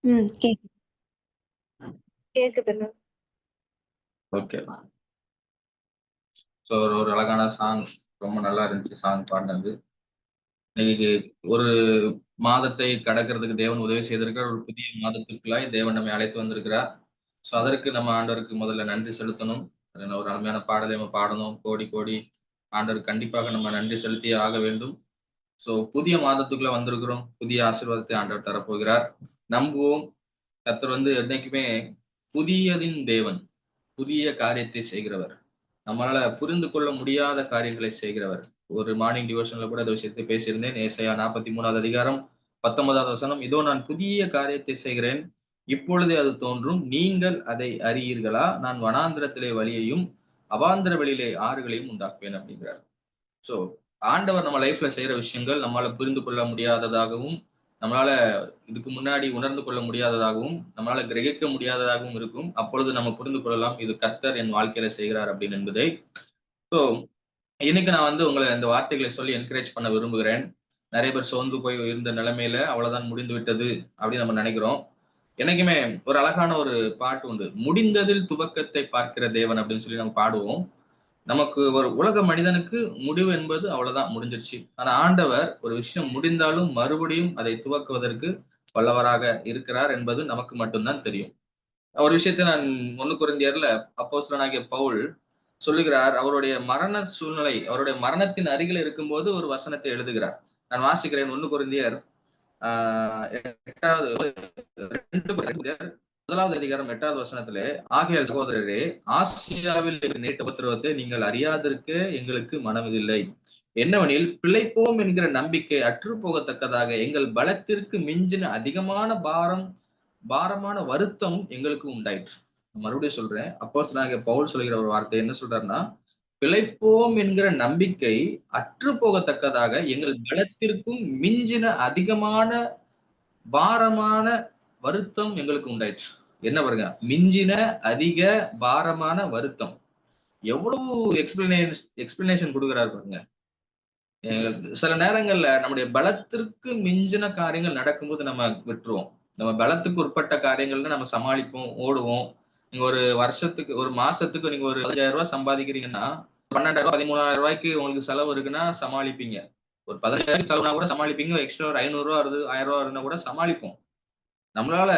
ம். கேக்குதுண்ணா. Okay. So ஒரு அழகான சாங். ரொம்ப நல்லா இருந்துச்சு சாங் பாடினது. இன்னைக்கு ஒரு மாதத்தை கடக்கிறதுக்கு தேவன் உதவி செய்திருக்கிறார். ஒரு புதிய மாதத்திற்குள்ளாய் தேவன் நம்மை அழைத்து வந்திருக்கிறார். ஸோ அதற்கு நம்ம ஆண்டவருக்கு முதல்ல நன்றி செலுத்தணும். ஒரு அருமையான பாடலை நம்ம பாடணும். கோடி கோடி ஆண்டவருக்கு கண்டிப்பாக நம்ம நன்றி செலுத்தியே ஆக வேண்டும். ஸோ புதிய மாதத்துக்குள்ள வந்திருக்கிறோம். புதிய ஆசீர்வாதத்தை ஆண்டவர் தரப்போகிறார். நம்புவோம். கர்த்தர் என்னைக்குமே புதியதின் தேவன், புதிய காரியத்தை செய்கிறவர், நம்மளால புரிந்து கொள்ள முடியாத காரியங்களை செய்கிறவர். ஒரு மார்னிங் டிவோஷன்ல கூட இந்த விஷயத்தை பேசியிருந்தேன். ஏசாயா 43வது அதிகாரம் 19வது வசனம், இதோ நான் புதிய காரியத்தை செய்கிறேன், இப்பொழுதே அது தோன்றும், நீங்கள் அதை அறியீர்களா? நான் வனாந்திரத்திலே வழியையும் அவாந்திர வெளியிலே ஆறுகளையும் உண்டாக்குவேன் அப்படிங்கிறார். சோ ஆண்டவர் நம்ம லைஃப்ல செய்யற விஷயங்கள் நம்மளால புரிந்து கொள்ள முடியாததாகவும், நம்மளால இதுக்கு முன்னாடி உணர்ந்து கொள்ள முடியாததாகவும், நம்மளால கிரகிக்க முடியாததாகவும் இருக்கும். அப்பொழுது நம்ம புரிந்து கொள்ளலாம், இது கர்த்தர் என் வாழ்க்கையில செய்கிறார் அப்படின்னு என்பதை. ஸோ இன்னைக்கு நான் உங்களை இந்த வார்த்தைகளை சொல்லி என்கரேஜ் பண்ண விரும்புகிறேன். நிறைய பேர் சோர்ந்து போய் இருந்த நிலைமையில அவ்வளவுதான் முடிந்து விட்டது அப்படின்னு நம்ம நினைக்கிறோம். என்னைக்குமே ஒரு அழகான ஒரு பாட்டு உண்டு, முடிந்ததில் துவக்கத்தை பார்க்கிற தேவன் அப்படின்னு சொல்லி நம்ம பாடுவோம். நமக்கு ஒரு உலக மனிதனுக்கு முடிவு என்பது அவ்வளவுதான், முடிஞ்சிருச்சு. ஆனா ஆண்டவர் ஒரு விஷயம் முடிந்தாலும் மறுபடியும் அதை துவக்குவதற்கு வல்லவராக இருக்கிறார் என்பது நமக்கு மட்டும்தான் தெரியும். ஒரு விஷயத்தை நான் 1 கொரிந்தியர்ல அப்போஸ்தலனாகிய பவுல் சொல்லுகிறார். அவருடைய மரண சூழ்நிலை, அவருடைய மரணத்தின் அருகில் இருக்கும்போது ஒரு வசனத்தை எழுதுகிறார். நான் வாசிக்கிறேன். 1 கொரிந்தியர் 1வது அதிகாரம் 8வது வசனத்திலே, ஆகையால் சகோதரரே, ஆசியாவில் நேரிட்ட உபத்திரவத்தை நீங்கள் அறியாதிருக்க எங்களுக்கு மனமில்லை. என்னவெனில், பிழைப்போம் என்கிற நம்பிக்கை அற்று போகத்தக்கதாக எங்கள் பலத்திற்கு மிஞ்சின அதிகமான பாரமான வருத்தம் எங்களுக்கு உண்டாயிற்று. மறுபடியும் சொல்றேன். அப்போஸ்தலனாகிய பவுல் சொல்கிற ஒரு வார்த்தை என்ன சொல்றாருன்னா, பிழைப்போம் என்கிற நம்பிக்கை அற்று போகத்தக்கதாக எங்கள் பலத்திற்கும் மிஞ்சின அதிகமான பாரமான வருத்தம் எங்களுக்கு உண்டாயிற்று. என்ன பாருங்க, மிஞ்சின அதிக பாரமான வருத்தம். எவ்வளவு எக்ஸ்பிளனேஷன் கொடுக்கிறார் பாருங்க. சில நேரங்கள்ல நம்முடைய பலத்திற்கு மிஞ்சின காரியங்கள் நடக்கும்போது நம்ம விட்டுருவோம். நம்ம பலத்துக்கு உட்பட்ட காரியங்கள்ல நம்ம சமாளிப்போம், ஓடுவோம். நீங்க ஒரு வருஷத்துக்கு, ஒரு மாசத்துக்கு நீங்க ஒரு 15,000 ரூபாய் சம்பாதிக்கிறீங்கன்னா, 12,000 13,000 ரூபாய்க்கு உங்களுக்கு செலவு இருக்குன்னா சமாளிப்பீங்க. ஒரு 15,000 செலவுனா கூட சமாளிப்பீங்க. எக்ஸ்ட்ரா ஒரு 500 ரூபா வருது, 1000 ரூபா வருதுன்னா கூட சமாளிப்போம். நம்மளால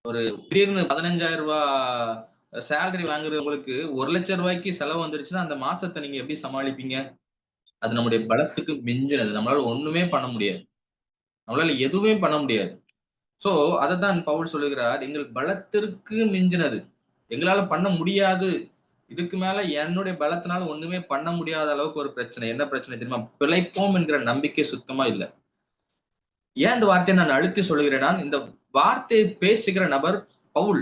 திடீர்னு 15,000 ரூபாய் சேலரி வாங்குறவங்களுக்கு 1,00,000 ரூபாய்க்கு செலவு வந்துருச்சுன்னா அந்த மாசத்தை நீங்க எப்படி சமாளிப்பீங்க? அது நம்முடைய பலத்துக்கு மிஞ்சினது. நம்மளால ஒண்ணுமே பண்ண முடியாது. நம்மளால எதுவுமே பண்ண முடியாது. சோ அதத்தான் பவுல் சொல்லுகிறார், எங்கள் பலத்திற்கு மிஞ்சினது. எங்களால பண்ண முடியாது. இதுக்கு மேல என்னுடைய பலத்தினால ஒண்ணுமே பண்ண முடியாத அளவுக்கு ஒரு பிரச்சனை. என்ன பிரச்சனை தெரியுமா? பிழைப்போம் என்கிற நம்பிக்கை சுத்தமா இல்ல. ஏன் இந்த வார்த்தையை நான் அழுத்தி சொல்லுகிறேன்னா, இந்த வார்த்தையை பேசுகிற நபர் பவுல்.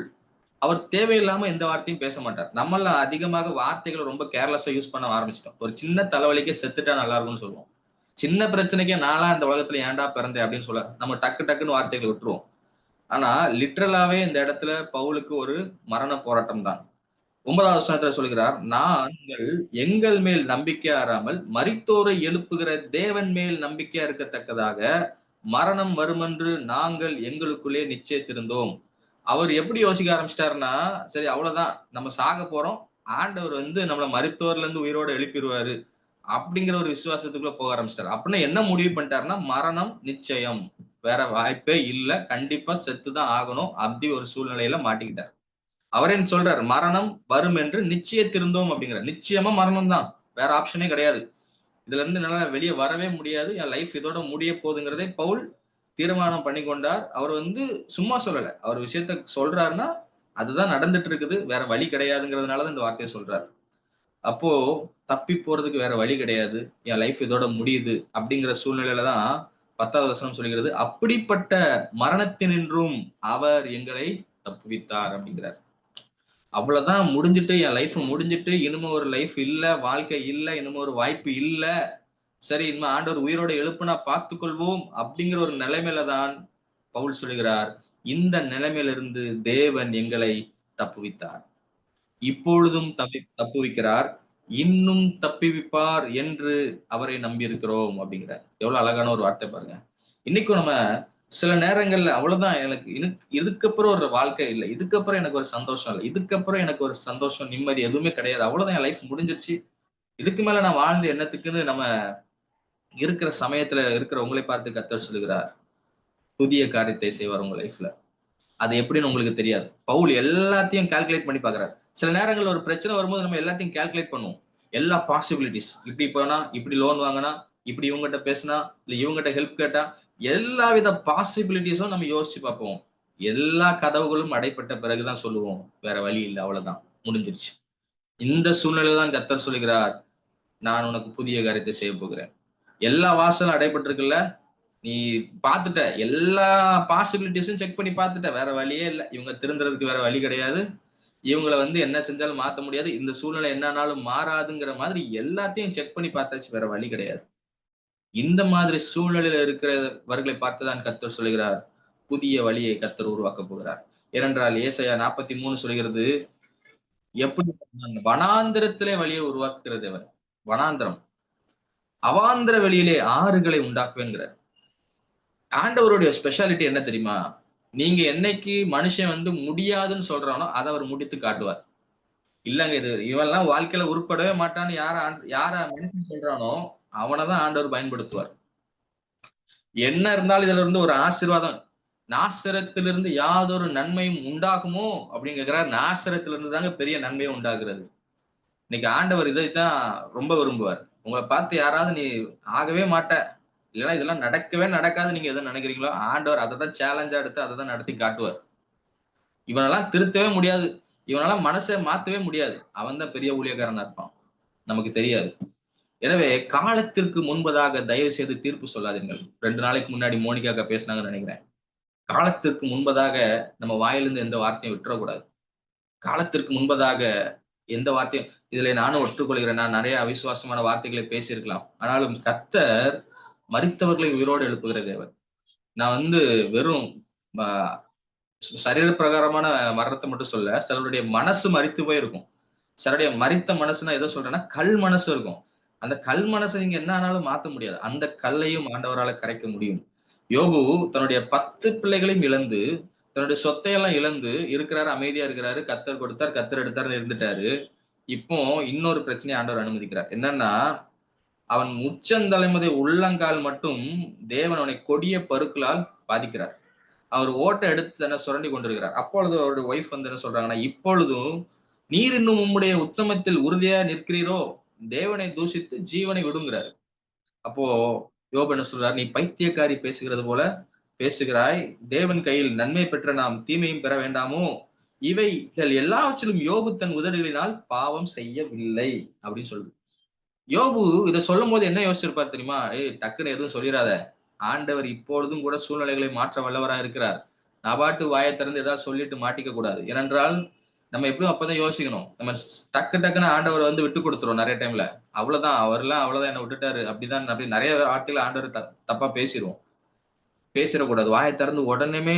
அவர் தேவையில்லாம எந்த வார்த்தையும் பேச மாட்டார். நம்மள அதிகமாக வார்த்தைகளை ரொம்ப கேர்லெஸ்ஸா யூஸ் பண்ண ஆரம்பிச்சிட்டோம். ஒரு சின்ன தலைவலிக்கே செத்துட்டா நல்லா இருக்கும்னு சொல்லுவோம். சின்ன பிரச்சனைக்கே நாளா இந்த உலகத்துல ஏன்டா பிறந்தேன் அப்படின்னு சொல்ல நம்ம டக்குன்னு வார்த்தைகளை விட்டுருவோம். ஆனா லிட்ரலாவே இந்த இடத்துல பவுலுக்கு ஒரு மரண போராட்டம் தான். 9வது வசனத்துல சொல்கிறார், நாங்கள் எங்கள் மேல் நம்பிக்கை ஆறாமல் மரித்தோரை எழுப்புகிற தேவன் மேல் நம்பிக்கையா இருக்கத்தக்கதாக மரணம் வருமென்று நாங்கள் எங்களுக்குள்ளே நிச்சயித்திருந்தோம். அவர் எப்படி யோசிக்க ஆரம்பிச்சிட்டாருன்னா, சரி அவ்வளவுதான், நம்ம சாக போறோம், ஆண்டவர் நம்மள மரித்தோர்ல இருந்து உயிரோட எழுப்பிடுவாரு அப்படிங்கிற ஒரு விசுவாசத்துக்குள்ள போக ஆரம்பிச்சிட்டாரு. அப்படின்னா என்ன முடிவு பண்ணிட்டாருன்னா, மரணம் நிச்சயம், வேற வாய்ப்பே இல்ல, கண்டிப்பா செத்துதான் ஆகணும், அப்படி ஒரு சூழ்நிலையில மாட்டிக்கிட்டார். அவரே சொல்றாரு, மரணம் வரும் என்று நிச்சயத்திருந்தோம் அப்படிங்கிற. நிச்சயமா மரணம் தான், வேற ஆப்ஷனே கிடையாது. இதுல இருந்து என்னால வெளியே வரவே முடியாது, என் லைஃப் இதோட முடிய போகுதுங்கிறதை பவுல் தீர்மானம் பண்ணி கொண்டார். அவர் சும்மா சொல்லல. அவர் விஷயத்த சொல்றாருன்னா அதுதான் நடந்துட்டு இருக்குது, வேற வழி கிடையாதுங்கிறதுனாலதான் இந்த வார்த்தையை சொல்றாரு. அப்போ தப்பி போறதுக்கு வேற வழி கிடையாது, என் லைஃப் இதோட முடியுது அப்படிங்கிற சூழ்நிலையில தான் 10வது வசனம் சொல்கிறது, அப்படிப்பட்ட மரணத்தினின்றும் அவர் எங்களை தப்புவித்தார் அப்படிங்கிறார். அவ்வளவுதான், முடிஞ்சிட்டு, என் லைஃப் முடிஞ்சிட்டு, இனிமே ஒரு லைஃப் இல்ல, வாழ்க்கை இல்ல, இனிமே ஒரு வாய்ப்பு இல்ல, சரி இனிமே ஆண்டவர் உயிரோட எழுப்புனா பார்த்துக்கொள்வோம் அப்படிங்கிற ஒரு நிலைமையில தான் பவுல் சொல்லுகிறார், இந்த நிலைமையிலிருந்து தேவன் எங்களை தப்புவித்தார், இப்பொழுதும் தப்புவிக்கிறார், இன்னும் தப்புவிப்பார் என்று அவரை நம்பி இருக்கிறோம் அப்படிங்கிறார். எவ்வளவு அழகான ஒரு வார்த்தை பாருங்க. இன்னைக்கும் நம்ம சில நேரங்கள்ல அவ்வளவுதான், எனக்கு இதுக்கப்புறம் ஒரு வாழ்க்கை இல்லை, இதுக்கப்புறம் எனக்கு ஒரு சந்தோஷம் இல்லை, இதுக்கப்புறம் எனக்கு ஒரு சந்தோஷம் நிம்மதி எதுவுமே கிடையாது, அவ்வளவுதான், என் லைஃப் முடிஞ்சிருச்சு, இதுக்கு மேல நான் வாழ்ந்து என்னத்துக்குன்னு நம்ம இருக்கிற சமயத்துல இருக்கிற உங்களை பார்த்து கர்த்தர் சொல்லுகிறார், புதிய காரியத்தை செய்வார் உங்க லைஃப்ல. அது எப்படின்னு உங்களுக்கு தெரியாது. பவுல் எல்லாத்தையும் கால்குலேட் பண்ணி பாக்குறாரு. சில நேரங்கள்ல ஒரு பிரச்சனை வரும்போது நம்ம எல்லாத்தையும் கால்குலேட் பண்ணுவோம். எல்லா பாசிபிலிட்டிஸ், இப்படி போனா, இப்படி லோன் வாங்கினா, இப்படி இவங்ககிட்ட பேசினா, இல்ல இவங்ககிட்ட ஹெல்ப் கேட்டா, எல்லா வித பாசிபிலிட்டிஸும் நம்ம யோசிச்சு பார்ப்போம். எல்லா கதவுகளும் அடைப்பட்ட பிறகுதான் சொல்லுவோம், வேற வழி இல்லை, அவ்வளவுதான், முடிஞ்சிருச்சு. இந்த சூழ்நிலையில தான் கர்த்தர் சொல்லுகிறார், நான் உனக்கு புதிய காரியத்தை செய்ய போகிறேன். எல்லா வாசலும் அடைபட்டிருக்குல்ல, நீ பாத்துட்ட, எல்லா பாசிபிலிட்டிஸும் செக் பண்ணி பாத்துட்ட, வேற வழியே இல்ல, இவங்க திருந்துறதுக்கு வேற வழி கிடையாது, இவங்கள என்ன செஞ்சாலும் மாத்த முடியாது, இந்த சூழ்நிலை என்னன்னாலும் மாறாதுங்கிற மாதிரி எல்லாத்தையும் செக் பண்ணி பார்த்தாச்சு, வேற வழி கிடையாது. இந்த மாதிரி சூழ்நிலையில இருக்கிறவர்களை பார்த்துதான் கர்த்தர் சொல்லுகிறார், புதிய வழியை கர்த்தர் உருவாக்க போகிறார். ஏனென்றால் ஏசாயா 43 சொல்கிறது, எப்படி வனாந்திரத்திலே வழியை உருவாக்குகிறது அவர், வனாந்திரம், அவாந்திர வெளியிலே ஆறுகளை உண்டாக்குவேங்கிறார். ஆண்டவருடைய ஸ்பெஷாலிட்டி என்ன தெரியுமா? நீங்க என்னைக்கு மனுஷன் முடியாதுன்னு சொல்றானோ அதை அவர் முடித்து காட்டுவார். இல்லங்க, இது இவன்லாம் வாழ்க்கையில உருப்படவே மாட்டான்னு யார மனுஷன் சொல்றானோ அவனைதான் ஆண்டவர் பயன்படுத்துவார். என்ன இருந்தாலும் இதுல இருந்து ஒரு ஆசீர்வாதம், நாசரத்திலிருந்து யாதொரு நன்மையும் உண்டாகுமோ அப்படின்னு கேட்கிறார். நாசரத்திலிருந்து தாங்க பெரிய நன்மையும் உண்டாகிறது. இன்னைக்கு ஆண்டவர் இதைத்தான் ரொம்ப விரும்புவார். உங்களை பார்த்து யாராவது நீ ஆகவே மாட்ட, இல்லைன்னா இதெல்லாம் நடக்கவே நடக்காது நீங்க எதை நினைக்கிறீங்களோ, ஆண்டவர் அதை தான் சேலஞ்சா எடுத்து அதை தான் நடத்தி காட்டுவார். இவனெல்லாம் திருத்தவே முடியாது, இவனெல்லாம் மனசை மாத்தவே முடியாது, அவன் தான் பெரிய ஊழியக்காரனா இருப்பான், நமக்கு தெரியாது. எனவே காலத்திற்கு முன்பதாக தயவு செய்து தீர்ப்பு சொல்லாதீர்கள். 2 நாளைக்கு முன்னாடி மோனிகாக்கா பேசினாங்கன்னு நினைக்கிறேன். காலத்திற்கு முன்பதாக நம்ம வாயிலிருந்து எந்த வார்த்தையும் விட்டுறக்கூடாது. காலத்திற்கு முன்பதாக எந்த வார்த்தையும், இதுல நானும் ஒற்றுக்கொள்கிறேன், நான் நிறைய அவிசுவாசமான வார்த்தைகளை பேசியிருக்கலாம். ஆனாலும் கர்த்தர் மரித்தவர்களை உயிரோடு எழுப்புகிற தேவன். நான் வெறும் சரீர பிரகாரமான மரணத்தை மட்டும் சொல்ல, சிலருடைய மனசு மரித்து போயிருக்கும். சிலருடைய மரித்த மனசுன்னா எதோ சொல்றேன்னா கல் மனசு இருக்கும். அந்த கல் மனசை நீங்க என்ன ஆனாலும் மாத்த முடியாது. அந்த கல்லையும் ஆண்டவரால கரைக்க முடியும். யோபு தன்னுடைய 10 பிள்ளைகளையும் இழந்து, தன்னுடைய சொத்தையெல்லாம் இழந்து இருக்கிறாரு, அமைதியா இருக்கிறாரு. கர்த்தர் கொடுத்தார், கர்த்தர் எடுத்தாருன்னு இருந்துட்டாரு. இப்போ இன்னொரு பிரச்சனையை ஆண்டவர் அனுமதிக்கிறார். என்னன்னா, அவன் உச்சந்தலை முதல் உள்ளங்கால் மட்டும் தேவன் அவனை கொடிய பருக்களால் பாதிக்கிறார். அவர் ஓட்டை எடுத்து தானே சுரண்டி கொண்டிருக்கிறார். அப்பொழுது அவருடைய ஒய்ஃப் என்ன சொல்றாங்கன்னா, இப்பொழுதும் நீர் இன்னும் உம்முடைய உத்தமத்தில் உறுதியா நிற்கிறீரோ, தேவனை தூஷித்து ஜீவனை விடுங்கிறார். அப்போ யோபு என்ன சொல்றார், நீ பைத்தியக்காரி பேசுகிறது போல பேசுகிறாய், தேவன் கையில் நன்மை பெற்ற நாம் தீமையும் பெற வேண்டாமோ, இவைகள் எல்லாவற்றிலும் யோபு தன் உதடுகளினால் பாவம் செய்யவில்லை அப்படின்னு சொல்லுது. யோபு இதை சொல்லும் போது என்ன யோசிச்சிருப்பார் தெரியுமா? டக்குன்னு எதுவும் சொல்லிடாத, ஆண்டவர் இப்பொழுதும் கூட சூழ்நிலைகளை மாற்ற வல்லவராக இருக்கிறார், நான் பாட்டு வாயை திறந்து ஏதாவது சொல்லிட்டு மாட்டிக்க கூடாது. ஏனென்றால் நம்ம எப்படியும் அப்பதான் யோசிக்கணும். நம்ம டக்குன்னு ஆண்டவர் விட்டு கொடுத்துரும் நிறைய டைம்ல. அவ்வளவுதான், அவர்லாம் அவ்வளவுதான், என்ன விட்டுட்டாரு அப்படிதான், அப்படி நிறைய ஆட்கள் ஆண்டவர் தப்பா பேசிடுவோம். பேசிடக்கூடாது. வாயை திறந்து உடனேமே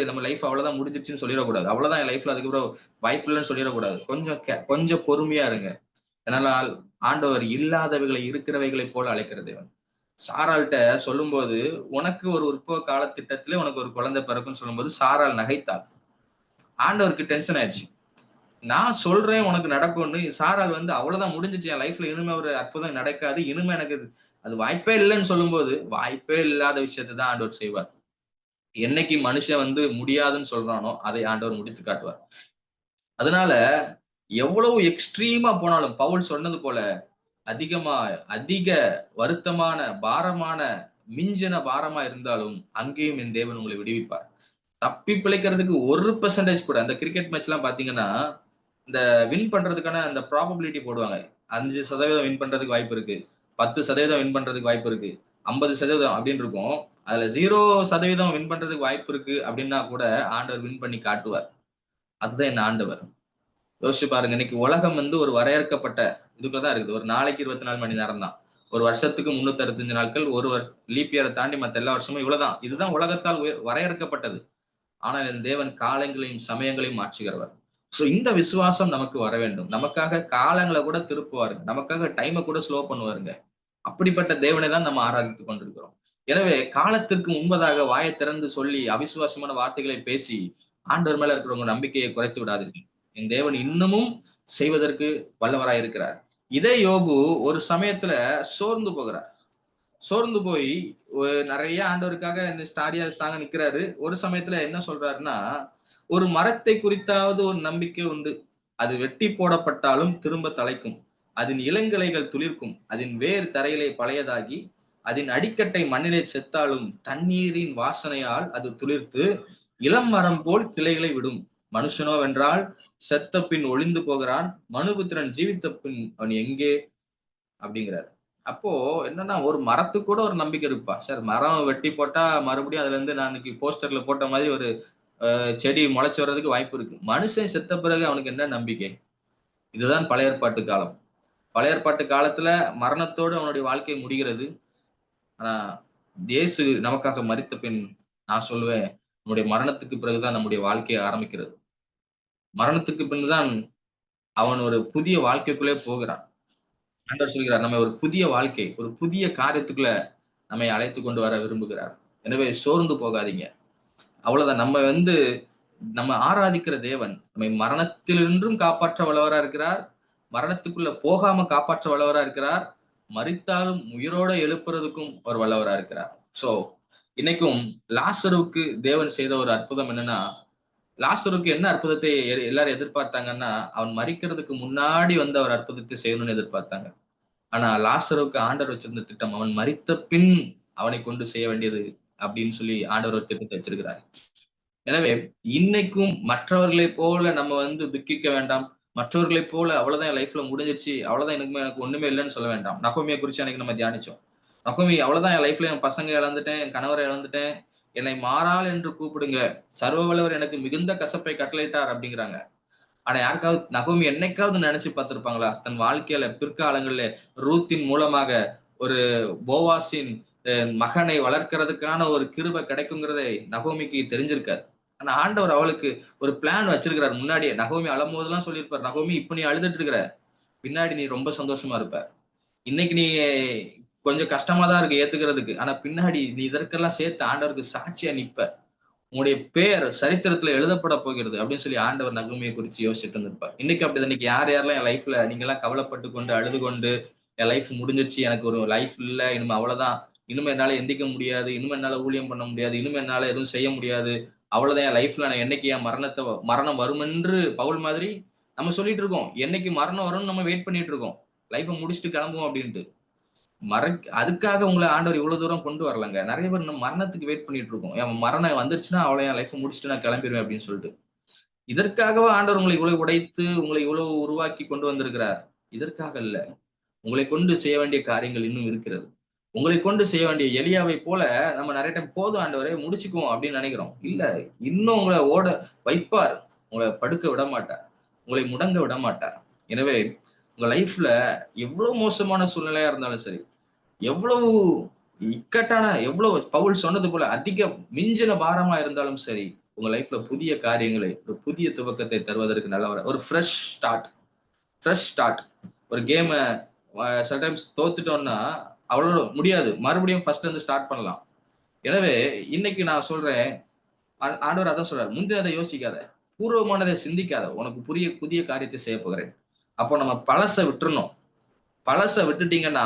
நம்ம லைஃப் அவ்வளவுதான் முடிஞ்சிருச்சுன்னு சொல்லிடக்கூடாது. அவ்வளவுதான் என் லைஃப்ல அதுக்கப்புறம் வாய்ப்பு இல்லைன்னு சொல்லிடக்கூடாது. கொஞ்சம் பொறுமையா இருங்க. அதனால் ஆண்டவர் இல்லாதவைகளை இருக்கிறவைகளை போல அழைக்கிற தேவன். சாராள்கிட்ட சொல்லும்போது, உனக்கு ஒரு உற்பவ கால திட்டத்திலே உனக்கு ஒரு குழந்தை பிறக்குன்னு சொல்லும்போது சாராள் நகைத்தாள். ஆண்டவருக்கு டென்ஷன் ஆயிடுச்சு. நான் சொல்றேன் உனக்கு நடக்கும்னு. சாராள் அவ்வளவுதான், முடிஞ்சிச்சு, என் லைஃப்ல இனிமே ஒரு அற்புதம் நடக்காது, இனிமே எனக்கு அது வாய்ப்பே இல்லைன்னு சொல்லும்போது, வாய்ப்பே இல்லாத விஷயத்தை தான் ஆண்டவர் செய்வார். என்னைக்கு மனுஷன் முடியாதுன்னு சொல்றானோ அதை ஆண்டவர் முடித்து காட்டுவார். அதனால எவ்வளவு எக்ஸ்ட்ரீமா போனாலும், பவுல் சொன்னது போல, அதிக வருத்தமான பாரமான மிஞ்சின பாரமா இருந்தாலும் அங்கேயும் என் தேவன் உங்களை விடுவிப்பார். தப்பி பிழைக்கிறதுக்கு 1% கூட, அந்த கிரிக்கெட் மேட்ச் எல்லாம் பாத்தீங்கன்னா, இந்த வின் பண்றதுக்கான அந்த ப்ராபபிலிட்டி போடுவாங்க. 5% வின் பண்றதுக்கு வாய்ப்பு இருக்கு, 10% வின் பண்றதுக்கு வாய்ப்பு இருக்கு, 50% அப்படின்னு இருக்கும். அதுல 0% வின் பண்றதுக்கு வாய்ப்பு இருக்கு அப்படின்னா கூட ஆண்டவர் வின் பண்ணி காட்டுவார். அதுதான் என் ஆண்டவர். யோசிச்சு பாருங்க, இன்னைக்கு உலகம் ஒரு வரையறுக்கப்பட்ட இதுக்குள்ளதான் இருக்குது. ஒரு நாளைக்கு 24 மணி நேரம் தான். ஒரு வருஷத்துக்கு 365 நாட்கள், ஒரு லீப் இயரை தாண்டி மத்த எல்லா வருஷமும் இவ்வளவுதான். இதுதான் உலகத்தால் வரையறுக்கப்பட்டது. ஆனால் என் தேவன் காலங்களையும் சமயங்களையும் மாற்றுகிறவர். சோ இந்த விசுவாசம் நமக்கு வர வேண்டும். நமக்காக காலங்களை கூட திருப்புவாருங்க, நமக்காக டைமை கூட ஸ்லோ பண்ணுவாருங்க. அப்படிப்பட்ட தேவனை தான் நம்ம ஆராதித்துக் கொண்டிருக்கிறோம். எனவே காலத்திற்கு முன்பதாக வாயை திறந்து சொல்லி அவிசுவாசமான வார்த்தைகளை பேசி ஆண்டவர் மேல இருக்கிறவங்க நம்பிக்கையை குறைத்து விடாதீர்கள். என் தேவன் இன்னமும் செய்வதற்கு வல்லவராய் இருக்கிறார். இதே யோபு ஒரு சமயத்துல சோர்ந்து போகிறார். சோர்ந்து போய் நிறைய ஆண்டவருக்காக ஸ்டாங்க நிக்கிறாரு. ஒரு சமயத்துல என்ன சொல்றாருன்னா, ஒரு மரத்தை குறித்தாவது ஒரு நம்பிக்கை உண்டு. அது வெட்டி போடப்பட்டாலும் திரும்ப தலைக்கும். அதன் இளங்கிளைகள் துளிர்க்கும். அதன் வேர் தரையிலே பழையதாகி அதன் அடிக்கட்டை மண்ணிலே செத்தாலும் தண்ணீரின் வாசனையால் அது துளிர்த்து இளம் மரம் போல் கிளைகளை விடும். மனுஷனோ வென்றால் செத்த பின் ஒளிந்து போகிறான், மனுபுத்திரன் ஜீவித்த பின் அவன் எங்கே அப்படிங்கிறார். அப்போ என்னன்னா, ஒரு மரத்துக்கு கூட ஒரு நம்பிக்கை இருப்பா சார். மரம் வெட்டி போட்டா மறுபடியும் அதுல இருந்து நான் இன்னைக்கு போஸ்டர்ல போட்ட மாதிரி ஒரு செடி முளைச்சு வர்றதுக்கு வாய்ப்பு இருக்கு. மனுஷன் செத்த பிறகு அவனுக்கு என்ன நம்பிக்கை? இதுதான் பழைய ஏற்பாட்டு காலம். பழைய ஏற்பாட்டு காலத்துல மரணத்தோடு அவனுடைய வாழ்க்கை முடிகிறது. ஆனா இயேசு நமக்காக மரித்த பின் நான் சொல்லுவேன், நம்முடைய மரணத்துக்கு பிறகுதான் நம்முடைய வாழ்க்கையை ஆரம்பிக்கிறது. மரணத்துக்கு பின்தான் அவன் ஒரு புதிய வாழ்க்கைக்குள்ளே போகிறான். ஆண்டவர் சொல்கிறார், நம்ம ஒரு புதிய வாழ்க்கை, ஒரு புதிய காரியத்துக்குள்ள நம்மை அழைத்து கொண்டு வர விரும்புகிறார். எனவே சோர்ந்து போகாதீங்க. அவ்வளவுதான். நம்ம ஆராதிக்கிற தேவன் நம்மை மரணத்திலின்றும் காப்பாற்ற வல்லவரா இருக்கிறார். மரணத்துக்குள்ள போகாம காப்பாற்ற வல்லவரா இருக்கிறார். மரித்தாலும் உயிரோட எழுப்புறதுக்கும் ஒரு வல்லவரா இருக்கிறார். சோ இன்னைக்கும் லாசருவுக்கு தேவன் செய்த ஒரு அற்புதம் என்னன்னா, லாசருக்கு என்ன அற்புதத்தை எல்லாரும் எதிர்பார்த்தாங்கன்னா, அவன் மரிக்கிறதுக்கு முன்னாடி வந்து அவர் அற்புதத்தை செய்யணும்னு எதிர்பார்த்தாங்க. ஆனா லாசருவுக்கு ஆண்டவர் வச்சிருந்த திட்டம், அவன் மரித்த பின் அவனை கொண்டு செய்ய வேண்டியது அப்படின்னு சொல்லி ஆண்டவர் ஒரு திட்டத்தை வச்சிருக்கிறார். எனவே இன்னைக்கும் மற்றவர்களை போல நம்ம துக்கிக்க வேண்டாம். மற்றவர்களை போல அவ்வளவுதான் என் லைஃப்ல முடிஞ்சிருச்சு, அவ்வளவுதான் எனக்கு ஒண்ணுமே இல்லைன்னு சொல்ல வேண்டாம். நகோமியை குறிச்சு அன்னைக்கு நம்ம தியானிச்சோம். நகோமி அவ்வளவுதான் என் லைஃப்ல என் பசங்க இழந்துட்டேன், என் கணவரை இழந்துட்டேன், என்னை மாறாள் என்று கூப்பிடுங்க, சர்வ வல்லவர் எனக்கு மிகுந்த கசப்பை கட்டளையிட்டார் அப்படிங்கிறாங்க. ஆனா யாருக்காவது நகோமி என்னைக்காவது நினைச்சு பார்த்திருப்பாங்களா? தன் வாழ்க்கையில பிற்காலங்கள்ல ரூத்தின் மூலமாக ஒரு போவாசின் மகனை வளர்க்கறதுக்கான ஒரு கிருபை கிடைக்குங்கிறதை நகோமிக்கு தெரிஞ்சிருக்காரு. ஆனா ஆண்டவர் அவளுக்கு ஒரு பிளான் வச்சிருக்கிறார் முன்னாடியே. நகோமி அழும்போதெல்லாம் சொல்லியிருப்பார், நகோமி இப்ப நீ அழுதுட்டு இருக்கிற, பின்னாடி நீ ரொம்ப சந்தோஷமா இருப்ப. இன்னைக்கு நீ கொஞ்சம் கஷ்டமா தான் இருக்கு ஏத்துக்கிறதுக்கு, ஆனா பின்னாடி நீ இதற்கெல்லாம் சேர்த்து ஆண்டவருக்கு சாட்சியா நிப்ப, உங்களுடைய பேர் சரித்திரத்துல எழுதப்பட போகிறது அப்படின்னு சொல்லி ஆண்டவர் நகோமியை குறிச்சு யோசிச்சுட்டு இருந்திருப்பார். இன்னைக்கு அப்படிதான். இன்னைக்கு யாரெல்லாம் என் லைஃப்ல நீங்க எல்லாம் கவலைப்பட்டு கொண்டு அழுது கொண்டு என் லைஃப் முடிஞ்சிருச்சு, எனக்கு ஒரு லைஃப் இல்ல, இனிமே அவ்வளவுதான், இனிமே என்னால எந்திக்க முடியாது, இனிமே என்னால ஊழியம் பண்ண முடியாது, இனிமே என்னால எதுவும் செய்ய முடியாது, அவ்வளவுதான் என் லைஃப்ல நான் என்னைக்கு என் மரணம் வரும் என்று பவுல் மாதிரி நம்ம சொல்லிட்டு இருக்கோம். என்னைக்கு மரணம் வரும்னு நம்ம வெயிட் பண்ணிட்டு இருக்கோம், லைஃபை முடிச்சுட்டு கிளம்புவோம் அப்படின்ட்டு. அதுக்காக உங்களை ஆண்டவர் இவ்வளவு தூரம் கொண்டு வரலங்க. நிறைய பேர் நம்ம மரணத்துக்கு வெயிட் பண்ணிட்டு இருக்கோம். என் மரணம் வந்துருச்சுன்னா அவ்வளவு என் லைஃப் முடிச்சுட்டு நான் கிளம்பிடுவேன் அப்படின்னு சொல்லிட்டு. இதற்காகவா ஆண்டவர் உங்களை இவ்வளவு உடைத்து உங்களை இவ்வளவு உருவாக்கி கொண்டு வந்திருக்கிறார்? இதற்காக இல்ல. உங்களை கொண்டு செய்ய வேண்டிய காரியங்கள் இன்னும் இருக்கிறது. உங்களை கொண்டு செய்ய வேண்டிய எலியாவை போல நம்ம நிறைய டைம் போதும் ஆண்டவரே முடிச்சுக்குவோம் அப்படின்னு நினைக்கிறோம். இல்ல, இன்னும் உங்களை ஓட வைப்பார். உங்களை படுக்க விட மாட்டார், உங்களை முடங்க விட மாட்டார். எனவே உங்க லைஃப்ல எவ்வளவு மோசமான சூழ்நிலையா இருந்தாலும் சரி, எவ்வளவு இக்கட்டான, எவ்வளவு பவுல் சொன்னது போல அதிக மிஞ்சின பாரமா இருந்தாலும் சரி, உங்க லைஃப்ல புதிய காரியங்களை, ஒரு புதிய துவக்கத்தை தருவதற்கு நல்ல ஒரு ஃப்ரெஷ் ஸ்டார்ட். ஒரு கேம சம்டைம்ஸ் தோத்துட்டோம்னா அவ்வளவு முடியாது, மறுபடியும் ஃபர்ஸ்ட்ல இருந்து ஸ்டார்ட் பண்ணலாம். எனவே இன்னைக்கு நான் சொல்றேன், ஆண்டவர் அதான் சொல்றாரு, முந்தினதை யோசிக்காத, பூர்வமானதை சிந்திக்காத, உனக்கு புதிய காரியத்தை செய்ய போகிறேன். அப்போ நம்ம பழசை விட்டுறணும். பழசை விட்டுட்டீங்கன்னா,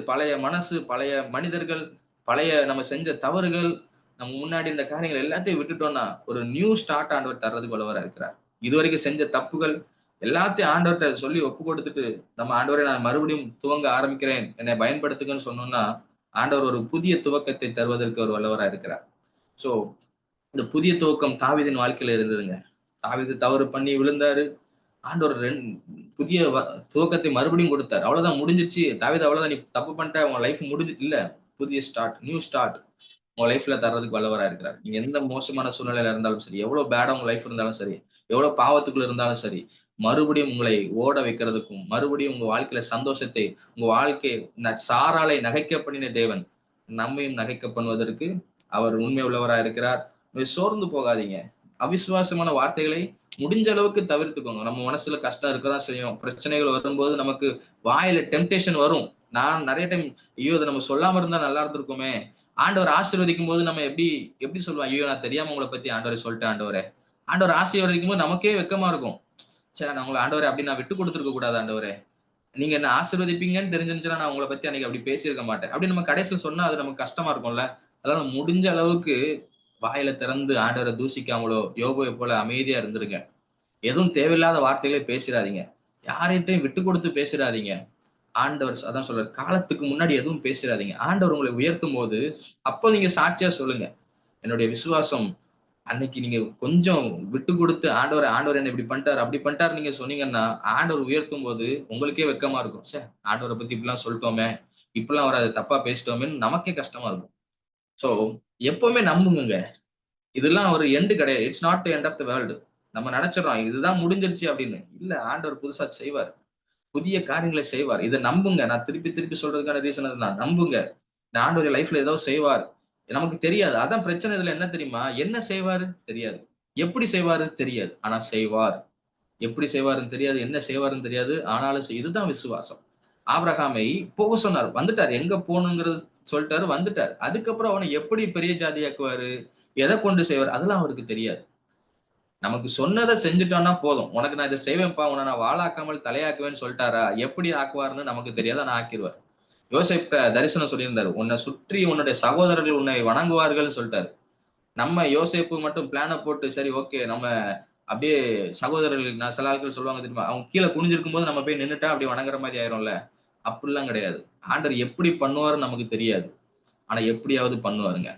பழைய மனசு, பழைய மனிதர்கள், பழைய நம்ம செஞ்ச தவறுகள், நம்ம முன்னாடி இந்த காரியங்கள் எல்லாத்தையும் விட்டுட்டோம்னா ஒரு நியூ ஸ்டார்ட் ஆண்டவர் தர்றதுக்கு வல்லவரா இருக்கிறார். இதுவரைக்கும் செஞ்ச தப்புகள் எல்லாத்தையும் ஆண்டவர்கிட்ட சொல்லி ஒப்பு கொடுத்துட்டு, நம்ம ஆண்டவரை நான் மறுபடியும் துவங்க ஆரம்பிக்கிறேன், என்னை பயன்படுத்துங்கன்னு சொன்னோம்னா, ஆண்டவர் ஒரு புதிய துவக்கத்தை தருவதற்கு ஒரு வல்லவரா இருக்கிறார். சோ இந்த புதிய துவக்கம் தாவீதின் வாழ்க்கையில இருந்ததுங்க. தாவீது தவறு பண்ணி விழுந்தாரு. ஆண்டவர் புதிய துவக்கத்தை மறுபடியும் கொடுத்தார். அவ்வளவுதான், முடிஞ்சிருச்சு தாவீது, அவ்வளவுதான், நீ தப்பு பண்ணிட்ட, உன் லைஃப் முடிஞ்சு இல்ல, புதிய ஸ்டார்ட், நியூ ஸ்டார்ட் உங்க லைஃப்ல தர்றதுக்கு வல்லவரா இருக்கிறார். நீங்க எந்த மோசமான சூழ்நிலையில இருந்தாலும் சரி, எவ்வளவு பேடா உங்க லைஃப் இருந்தாலும் சரி, எவ்வளவு பாவத்துக்குள்ள இருந்தாலும் சரி, மறுபடியும் உங்களை ஓட வைக்கிறதுக்கும், மறுபடியும் உங்க வாழ்க்கையில சந்தோஷத்தை, உங்க வாழ்க்கை சாராலை நகைக்க பண்ணின தேவன் நம்மையும் நகைக்க பண்ணுவதற்கு அவர் உண்மை உள்ளவரா இருக்கிறார். சோர்ந்து போகாதீங்க. அவிசுவாசமான வார்த்தைகளை முடிஞ்ச அளவுக்கு தவிர்த்துக்கோங்க. நம்ம மனசுல கஷ்டம் இருக்கதான் செய்யும். பிரச்சனைகள் வரும்போது நமக்கு வாயில டெம்டேஷன் வரும். நான் நிறைய டைம், ஐயோ இதை நம்ம சொல்லாம இருந்தா நல்லா இருந்திருக்குமே, ஆண்டவர் ஆசீர்வதிக்கும் போது நம்ம எப்படி எப்படி சொல்லுவோம், ஐயோ நான் தெரியாம உங்களை பத்தி ஆண்டவரை சொல்லிட்டேன் ஆண்டவரே. ஆண்டவர் ஆசீர்வதிக்கும் போது நமக்கே வெக்கமா இருக்கும். சே நான் உங்களை ஆண்டவரே அப்படி நான் விட்டு கொடுத்துருக்க கூடாது ஆண்டவரே. நீங்க என்ன ஆசீர்வதிப்பீங்கன்னு தெரிஞ்சிருந்துச்சுன்னா நான் உங்களை பத்தி அன்னைக்கு அப்படி பேசியிருக்க மாட்டேன். அப்படி நம்ம கடைசியில சொன்னா அது நமக்கு கஷ்டமா இருக்கும்ல. அதனால முடிஞ்ச அளவுக்கு வாயில திறந்து ஆண்டவரை தூசிக்காமலோ, யோபுவை போல அமைதியா இருந்துருங்க. எதுவும் தேவையில்லாத வார்த்தைகளே பேசிறாதீங்க. யார்கிட்டயும் விட்டு கொடுத்து பேசிறாதீங்க. ஆண்டவர் அதான் சொல்றாரு, காலத்துக்கு முன்னாடி எதுவும் பேசிறாதீங்க. ஆண்டவர் உங்களை உயர்த்தும்போது, அப்ப நீங்க சாட்சியா சொல்லுங்க. என்னுடைய விசுவாசம் அன்னைக்கு நீங்க கொஞ்சம் விட்டு கொடுத்து ஆண்டவர் என்ன இப்படி பண்ணிட்டாரு, அப்படி பண்ணிட்டாரு நீங்க சொன்னீங்கன்னா, ஆண்டவர் உயர்த்தும்போது உங்களுக்கே வெட்கமா இருக்கும். ச்சே! ஆண்டவர பத்தி இப்படிலாம் சொல்லிட்டோமே! இப்படிலாம் அவர தப்பா பேசிட்டோமேன்னு நமக்கே கஷ்டமா இருக்கும். சோ, எப்பவுமே நம்புங்கங்க. இதெல்லாம் ஒரு எண்ட் கிடையாது. It's not the end of the world. நம்ம நெனச்சுடுறோம், இதுதான் முடிஞ்சிருச்சு அப்படின்னு. இல்ல ஆண்டவர் புதுசா செய்வார். புதிய காரியங்களை செய்வார். இத நம்புங்க. நான் திருப்பி திருப்பி சொல்றதுக்கான ரீசன் அதுதான். நம்புங்க. இந்த ஆண்டவர் லைஃப்ல ஏதோ செய்வார். நமக்கு தெரியாது. அதான் பிரச்சனை இதுல என்ன தெரியுமா? என்ன செய்வாரு? தெரியாது. எப்படி செய்வாரு? தெரியாது. ஆனா செய்வார். எப்படி செய்வாருன்னு தெரியாது. என்ன செய்வாருன்னு தெரியாது. ஆனாலும் இதுதான் விசுவாசம். ஆபிரகாமை போக சொன்னார். வந்துட்டாரு. எங்க போகணுங்கிறது சொல்லிட்டாரு. வந்துட்டாரு. அதுக்கப்புறம் அவனை எப்படி பெரிய ஜாதியாக்குவாரு? எதை கொண்டு செய்வார்? அதெல்லாம் அவருக்கு தெரியாது. நமக்கு சொன்னதை செஞ்சுட்டோம்னா போதும். உனக்கு நான் இதை செய்வேன்ப்பா, உன்னை நான் வாளாக்காமல் தலையாக்குவேன்னு சொல்லிட்டாரா? எப்படி ஆக்குவாருன்னு நமக்கு தெரியாது. ஆனா ஆக்கிருவார். யோசேப்ட்ட தரிசனம் சொல்லியிருந்தாரு. உன்னை சுற்றி உன்னுடைய சகோதரர்கள் உன்னை வணங்குவார்கள்னு சொல்லிட்டாரு. நம்ம யோசேப்பு மட்டும் பிளான போட்டு சரி ஓகே நம்ம அப்படியே சகோதரர்கள் நான் சில ஆட்கள் சொல்லுவாங்க தெரியுமா? அவங்க கீழ குனிஞ்சிருக்கும் போது நம்ம போய் நின்னுட்டா அப்படியே வணங்குற மாதிரி ஆயிரும்ல. அப்படிலாம் கிடையாது. ஆண்டவர் எப்படி பண்ணுவாருன்னு நமக்கு தெரியாது. ஆனா எப்படியாவது பண்ணுவாருங்க.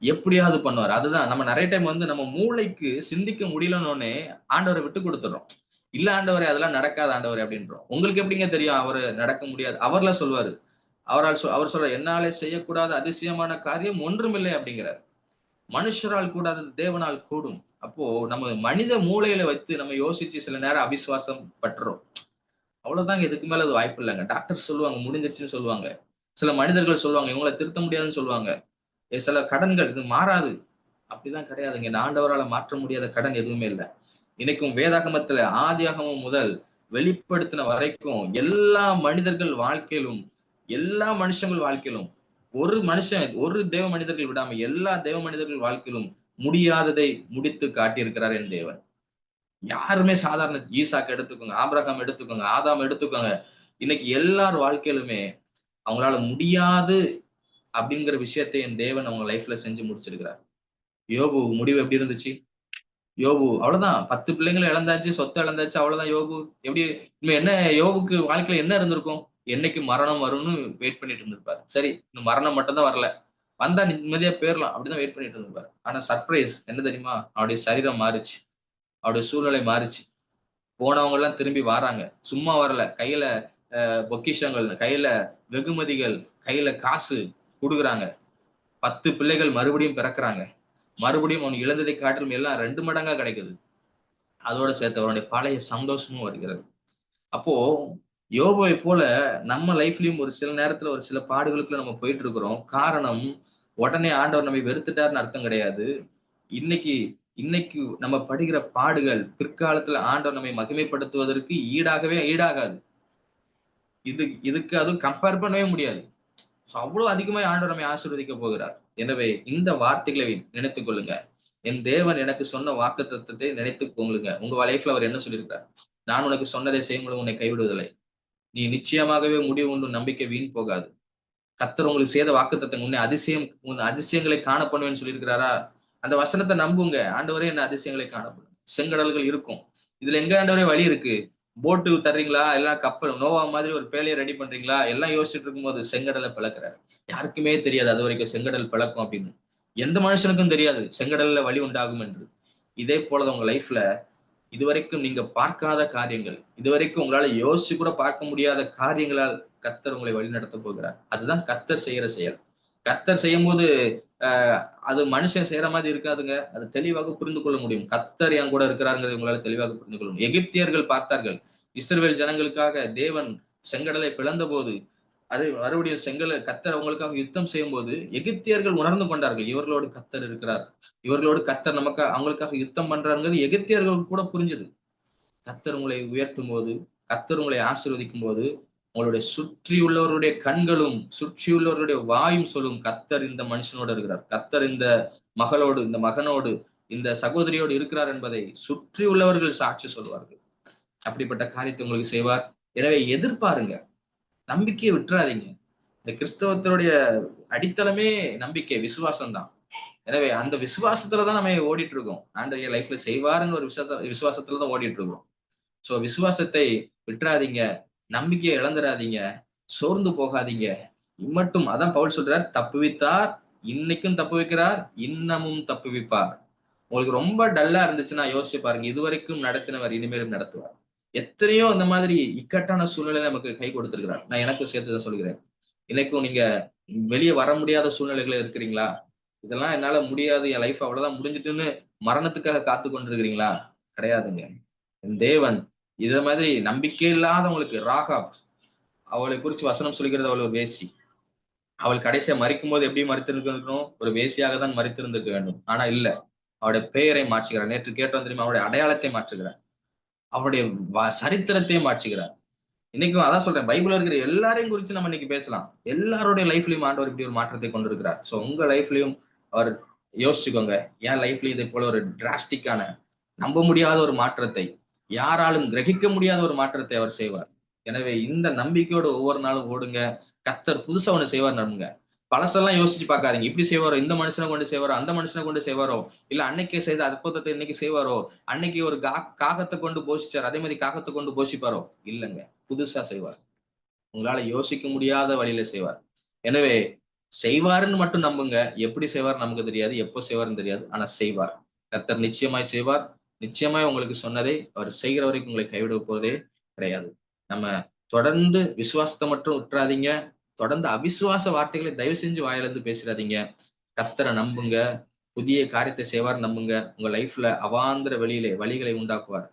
எப்படியாவது பண்ணுவாரு. அதுதான் நம்ம நெறைய டைம் நம்ம மூளைக்கு சிந்திக்க முடியலன்னோனே ஆண்டவர விட்டு குடுத்துர்றோம். இல்ல ஆண்டவரே அதெல்லாம் நடக்காது ஆண்டவரே அப்படின்றோம். உங்களுக்கு எப்படிங்க தெரியும் அவரு நடக்க முடியாது? அவர்லாம் சொல்லுவாரு. அவர் சொல்றார், "என்னாலே செய்யக்கூடாத அதிசயமான காரியம் ஒன்றுமில்லை" அப்படிங்கிறார். மனுஷரால் கூடாதது தேவனால் கூடும். அப்போ நம்ம மனித மூளையில வைத்து நம்ம யோசிச்சு சில நேரம் அவிசுவாசம் பட்டுறோம். அவ்வளவுதாங்க. இதுக்கு மேல அது வாய்ப்பு இல்லங்க. டாக்டர் சொல்லுவாங்க முடிஞ்சிருச்சுன்னு சொல்லுவாங்க. சில மனிதர்கள் சொல்லுவாங்க, இவங்கள திருத்த முடியாதுன்னு சொல்லுவாங்க. சில கடன்கள் இது மாறாது. அப்படிலாம் கிடையாதுங்க. இந்த ஆண்டவரால மாற்ற முடியாத கடன் எதுவுமே இல்ல. இன்னைக்கும் வேதாகமத்துல ஆதியாகமம் முதல் வெளிப்படுத்தின வரைக்கும் எல்லா மனிதர்கள் வாழ்க்கையிலும், எல்லா மனுஷங்கள் வாழ்க்கையிலும் ஒரு மனுஷன், ஒரு தேவ மனிதர்கள் விடாம எல்லா தேவ மனிதர்கள் வாழ்க்கையிலும் முடியாததை முடித்து காட்டியிருக்கிறார் என் தேவன். யாருமே சாதாரண ஈசாக்கு எடுத்துக்கோங்க, ஆபிரகாம் எடுத்துக்கோங்க, ஆதாம் எடுத்துக்கோங்க. இன்னைக்கு எல்லார் வாழ்க்கையிலுமே அவங்களால முடியாது அப்படிங்கிற விஷயத்தை என் தேவன் அவங்க லைஃப்ல செஞ்சு முடிச்சிருக்கிறார். யோபு முடிவு எப்படி இருந்துச்சு? யோபு அவ்வளவுதான். 10 பிள்ளைங்கள இழந்தாச்சு, சொத்த இழந்தாச்சு, அவ்வளவுதான் யோபு. எப்படி இன்னும் என்ன யோபுக்கு வாழ்க்கையில என்ன இருந்திருக்கும்? என்னைக்கு மரணம் வரும்னு வெயிட் பண்ணிட்டு இருந்திருப்பாரு. சரி, இன்னும் மரணம் மட்டும் தான் வரல. வந்தா நிம்மதியா போயிரலாம். அப்படிதான் வெயிட் பண்ணிட்டு இருந்திருப்பாரு. ஆனா சர்ப்ரைஸ் என்ன தெரியுமா? அவருடைய சரீரம் மாறுச்சு. அவருடைய சூழ்நிலை மாறுச்சு. போனவங்க எல்லாம் திரும்பி வாராங்க. சும்மா வரல. கையில பொக்கிஷங்கள், கையில வெகுமதிகள், கையில காசு குடுக்குறாங்க. 10 பிள்ளைகள் மறுபடியும் பிறக்குறாங்க. மறுபடியும் அவன் இழந்ததை காட்டிலும் எல்லாம் 2 மடங்கா கிடைக்குது. அதோட சேர்த்து அவனுடைய பழைய சந்தோஷமும் வருகிறது. அப்போ யோபுவை போல நம்ம லைஃப்லயும் ஒரு சில நேரத்துல ஒரு சில பாடுகளுக்குள்ள நம்ம போயிட்டு இருக்கிறோம். காரணம் உடனே ஆண்டவர் நம்மை வெறுத்துட்டாருன்னு அர்த்தம் கிடையாது. இன்னைக்கு இன்னைக்கு நம்ம படுகிற பாடுகள் பிற்காலத்துல ஆண்டவர் நம்மை மகிமைப்படுத்துவதற்கு ஈடாகாது. இதுக்கு அதுவும் கம்பேர் பண்ணவே முடியாது. அவ்வளவு அதிகமாய் ஆண்டவர் நம்மை ஆசீர்வதிக்க போகிறார். எனவே இந்த வார்த்தைகளை நினைத்துக் கொள்ளுங்க. என் தேவன் எனக்கு சொன்ன வாக்குத்தத்தத்தை நினைத்துக் கொள்ளுங்க. உங்க லைஃப்ல அவர் என்ன சொல்லியிருக்கார்? நான் உனக்கு சொன்னதை செய்யும்பொழுது உன்னை கைவிடுவதில்லை. நீ நிச்சயமாகவே முடிவு உண்டு நம்பிக்கை வீண் போகாது. கர்த்தர் உங்களுக்கு செய்த வாக்குத்தத்தம் உன் அதிசயங்களை காண பண்ணுவேன்னு சொல்லியிருக்கிறாரா? அந்த வசனத்தை நம்புங்க. ஆண்டவரே என்ன அதிசயங்களை காணப்படும். செங்கடல்கள் இருக்கும். இதுல எங்க ஆண்டவரே வழி இருக்கு? போட்டு தர்றீங்களா? எல்லாம் கப்பல் நோவா மாதிரி ஒரு பேழையை ரெடி பண்றீங்களா? எல்லாம் யோசிச்சுட்டு இருக்கும்போது செங்கடலை பிளக்குறாரு. யாருக்குமே தெரியாது அது வரைக்கும் செங்கடல் பிளக்கும் அப்படின்னு. எந்த மனுஷனுக்கும் தெரியாது செங்கடல்ல வழி உண்டாகும் என்று. இதே போலதான் உங்க லைஃப்ல இதுவரைக்கும் நீங்க பார்க்காத காரியங்கள், இதுவரைக்கும் உங்களால யோசிச்சு கூட பார்க்க முடியாத காரியங்களால் கர்த்தர் உங்களை வழிநடத்த போகிறார். அதுதான் கர்த்தர் செய்யற செயல். கர்த்தர் செய்யும்போது அது மனுஷன் செய்யற மாதிரி இருக்காதுங்க. அது தெளிவாக புரிந்து கொள்ள முடியும். கர்த்தர் என் கூட இருக்கிறாருங்கிறதை உங்களால தெளிவாக புரிந்து கொள்ள முடியும். எகிப்தியர்கள் பார்த்தார்கள். இஸ்ரவேல் ஜனங்களுக்காக தேவன் செங்கடலை பிளந்த போது அது மறுபடியும் கர்த்தர் அவங்களுக்காக யுத்தம் செய்யும் போது எகிப்தியர்கள் உணர்ந்து கொண்டார்கள். இவர்களோடு கர்த்தர் இருக்கிறார். இவர்களோடு கர்த்தர் அவங்களுக்காக யுத்தம் பண்றாருங்கிறது எகிப்தியர்களுக்கு கூட புரிஞ்சது. கர்த்தர் உங்களை உயர்த்தும் போது, கர்த்தர் உங்களை ஆசீர்வதிக்கும் போது உங்களுடைய சுற்றியுள்ளவருடைய கண்களும் சுற்றியுள்ளவருடைய வாயும் சொல்லும், கர்த்தர் இந்த மனுஷனோடு இருக்கிறார், கர்த்தர் இந்த மகளோடு, இந்த மகனோடு, இந்த சகோதரியோடு இருக்கிறார் என்பதை சுற்றி உள்ளவர்கள் சாட்சி சொல்வார்கள். அப்படிப்பட்ட காரியத்தை உங்களுக்கு செய்வார். எனவே எதிர்பாருங்க, நம்பிக்கையை விட்டுறாதீங்க. இந்த கிறிஸ்தவத்தினுடைய அடித்தளமே நம்பிக்கை, விசுவாசம் தான். எனவே அந்த விசுவாசத்துலதான் நம்ம ஓடிட்டு இருக்கோம். ஆண்டவர் என் லைஃப்ல செய்வாருன்னு ஒரு விசுவாசத்துலதான் ஓடிட்டு இருக்கோம். சோ விசுவாசத்தை விட்டுறாதீங்க, நம்பிக்கையை இழந்துடாதீங்க, சோர்ந்து போகாதீங்க. இம்மட்டும் அதான் பவுல் சொல்றார், தப்புவித்தார், இன்னைக்கும் தப்பு வைக்கிறார், இன்னமும் தப்புவிப்பார். உங்களுக்கு ரொம்ப டல்லா இருந்துச்சுன்னா யோசிச்சு பாருங்க, இதுவரைக்கும் நடத்தினவர் இனிமேலும் நடத்துவார். எத்தனையோ அந்த மாதிரி இக்கட்டான சூழ்நிலை நமக்கு கை கொடுத்திருக்கிறார். நான் எனக்கு சேர்த்துதான் சொல்கிறேன். இன்னைக்கும் நீங்க வெளியே வர முடியாத சூழ்நிலைகள் இருக்கிறீங்களா? இதெல்லாம் என்னால முடியாது, என் லைஃப் அவ்வளவுதான் முடிஞ்சிட்டுன்னு மரணத்துக்காக காத்து கொண்டிருக்கிறீங்களா? கிடையாதுங்க. தேவன் இத மாதிரி நம்பிக்கை இல்லாதவங்களுக்கு, ராகாப் அவளை குறிச்சு வசனம் சொல்கிறது, அவள் ஒரு வேசி. அவள் கடைசியா மறிக்கும் போது எப்படி மறித்திருக்கணும்? ஒரு வேசியாக தான் மறித்திருந்திருக்க வேண்டும். ஆனா இல்ல, அவருடைய பெயரை மாற்றுகிறார். நேற்று கேட்டோம் தெரியுமா? அவருடைய அடையாளத்தை மாற்றுகிறார், அவருடைய சரித்திரத்தை மாற்றுகிறார். இன்னைக்கும் அதான் சொல்றேன், பைபிள்ல இருக்கிற எல்லாரையும் குறிச்சு நம்ம இன்னைக்கு பேசலாம். எல்லாருடைய லைஃப்லயும் ஆண்டவர் இப்படி ஒரு மாற்றத்தை கொண்டிருக்கிறார். சோ உங்க லைஃப்லயும் அவர் யோசிச்சுக்கோங்க, என் லைஃப்லயும் இதே போல ஒரு டிராஸ்டிக்கான, நம்ப முடியாத ஒரு மாற்றத்தை, யாராலும் கிரகிக்க முடியாத ஒரு மாற்றத்தை அவர் செய்வார். எனவே இந்த நம்பிக்கையோட ஒவ்வொரு நாளும் ஓடுங்க. கர்த்தர் புதுசா ஒண்ணு செய்வார். நம்புங்க. பழசெல்லாம் யோசிச்சு பார்க்காதீங்க. இப்படி செய்வாரோ, இந்த மனுஷனை கொண்டு செய்வாரோ, அந்த மனுஷனை கொண்டு செய்வாரோ, இல்ல அன்னைக்கே செய்த அற்புதத்தை இன்னைக்கு செய்வாரோ, அன்னைக்கு ஒரு காகத்தை கொண்டு போஷிச்சார், அதே மாதிரி காகத்தை கொண்டு போஷிப்பாரோ? இல்லைங்க, புதுசா செய்வார். உங்களால யோசிக்க முடியாத வழியில செய்வார். எனவே செய்வாருன்னு மட்டும் நம்புங்க. எப்படி செய்வார் நமக்கு தெரியாது, எப்போ செய்வார்னு தெரியாது, ஆனா செய்வார். கர்த்தர் நிச்சயமாய் செய்வார். நிச்சயமாய் உங்களுக்கு சொன்னதை அவர் செய்கிற வரைக்கும் உங்களை கைவிட போவதே கிடையாது. நம்ம தொடர்ந்து விசுவாசத்தை மட்டும் விட்டுறாதீங்க. தொடர்ந்து அவிசுவாச வார்த்தைகளை தயவு செஞ்சு வாயிலிருந்து பேசிடாதீங்க. கர்த்தரை நம்புங்க. புதிய காரியத்தை செய்வார் நம்புங்க. உங்க லைஃப்ல அவாந்திர வழிகளை உண்டாக்குவார்.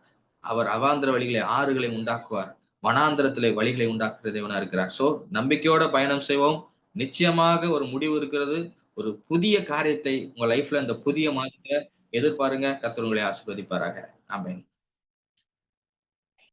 அவர் அவாந்திர வழிகளை, ஆறுகளை உண்டாக்குவார். வனாந்திரத்திலே வழிகளை உண்டாக்குற தேவனா இருக்கிறார். சோ நம்பிக்கையோட பயணம் செய்வோம். நிச்சயமாக ஒரு முடிவு இருக்கிறது. ஒரு புதிய காரியத்தை உங்க லைஃப்ல, இந்த புதிய மாதத்தை எதிர்பாருங்க. கர்த்தர் உங்களை ஆசீர்வதிப்பாராக. ஆமென்.